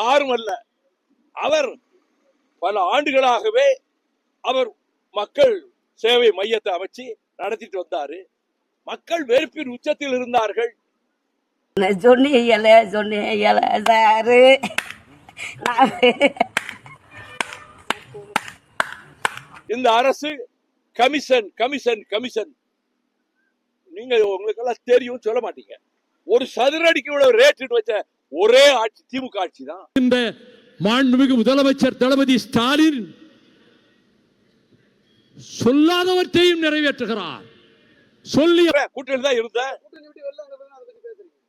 யாரும் அல்ல. அவர் பல ஆண்டுகளாகவே அவர் மக்கள் சேவை மையத்தை அமைச்சு நடத்திட்டு வந்தாரு. மக்கள் வெறுப்பின் உச்சத்தில் இருந்தார்கள். இந்த அரசு கமிஷன் கமிஷன் கமிஷன் நீங்க உங்களுக்கு எல்லாம் தெரியும் சொல்ல மாட்டீங்க. ஒரு சதுரடிக்கு இவ்வளவு ரேட் வச்ச ஒரே ஆட்சி திமுக ஆட்சி தான். இந்த மாண்புமிகு முதலமைச்சர் தளபதி ஸ்டாலின் சொல்லாதவற்றையும் நிறைவேற்றுகிறார். சொல்லி கூட்டணி தான் இருந்த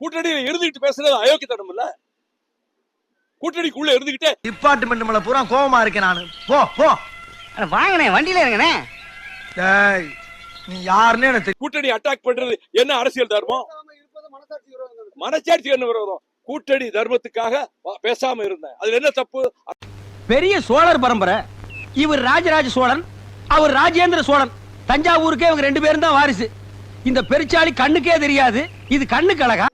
கூட்டணியில் இருந்துகிட்டு பேசுறது அயோக்கியத்தனம் இல்ல. கூட்டணிக்குள்ள இருந்துகிட்டே டிபார்ட்மெண்ட் மேல பூரா கோவமா இருக்கேன் நானு. போ போ வாங்கனே வண்டியில இருங்கனே. டேய் நீ யாருன்னு எனக்கு கூட்டணி அட்டாக் பண்றது என்ன அரசியல் தர்மம்? மனசாட்சி என்ன விரோதம்? கூட்டணி தர்மத்துக்காக பேசாம இருந்தேன். அதுல என்ன தப்பு? பெரிய சோழர் பரம்பரை. இவர் ராஜராஜ சோழன், அவர் ராஜேந்திர சோழன். தஞ்சாவூருக்கே இவங்க 2 பேரும் தான் வாரிசு. இந்த பெருச்சாளி கண்ணுக்கே தெரியாது. இது கண்ணுக்கு அழகா?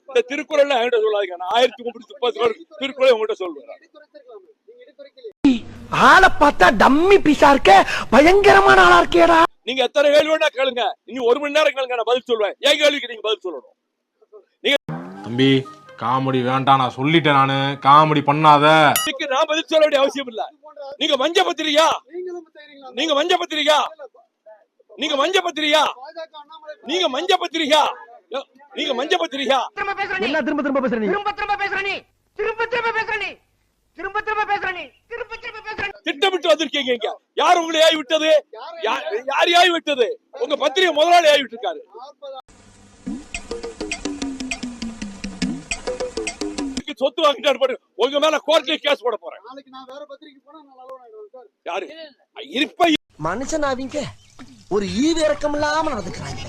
இந்த திருக்குறள் என்கிட்ட சொல்லாதீங்க. நான் 1330 திருக்குறளை உங்ககிட்ட சொல்றேன். ஆளை பார்த்தா டம்மி பீஸா இருக்க, பயங்கரமான ஆளா இருக்கேடா. நீங்க எத்தனை கேள்வி வேணா கேளுங்க. இன்னும் 1 மணி நேரம் கேளுங்க, நான் பதில் சொல்லுவேன். ஏன் கேள்விக்கு நீங்க பதில் சொல்லணும். நீங்க தம்பி காமெடி வேண்டாம், நான் சொல்லிட்டேன். நானு காமெடி பண்ணாத. நான் பதில் சொல்ல வேண்டிய அவசியம் இல்ல. நீங்க மஞ்ச பத்திரியா? நீங்க மஞ்ச பத்திரியா? நீங்க மஞ்ச பத்திரியா? நீங்க மஞ்ச பத்திரியா? நீங்க மஞ்ச பத்திரியா? என்ன திரும்ப திரும்ப பேசுற நீ? திட்டமிட்டு வந்திருக்கீங்க. இங்க யார் உங்களை ஏவி விட்டது? யார் ஏவி விட்டது? உங்க பத்திரிகை முதலாளி ஏவி விட்டுருக்காரு. சொத்து வாங்கிட்டாரு பாரு. உங்க மேல கோர்ட்ல கேஸ் போட போறேன். யாரு இருப்ப மனுஷன் அவங்க ஒரு ஈவு இறக்கம் இல்லாம நடந்துக்கிறாங்க.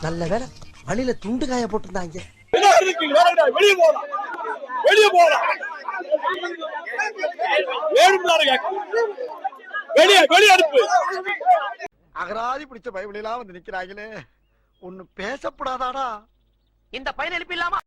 நல்ல வேலை வழியில துண்டு காய போட்டிருந்தாங்க. வெளியே போலாம், வெளியே போலாம். வெளியே வெளியே அனுப்பு. அகராதி பிடிச்ச பைபிள் எல்லாம் வந்து நிக்கிறாங்களே. ஒண்ணு பேசப்படாதாடா. இந்த பையன் எழுப்பிடலாமா?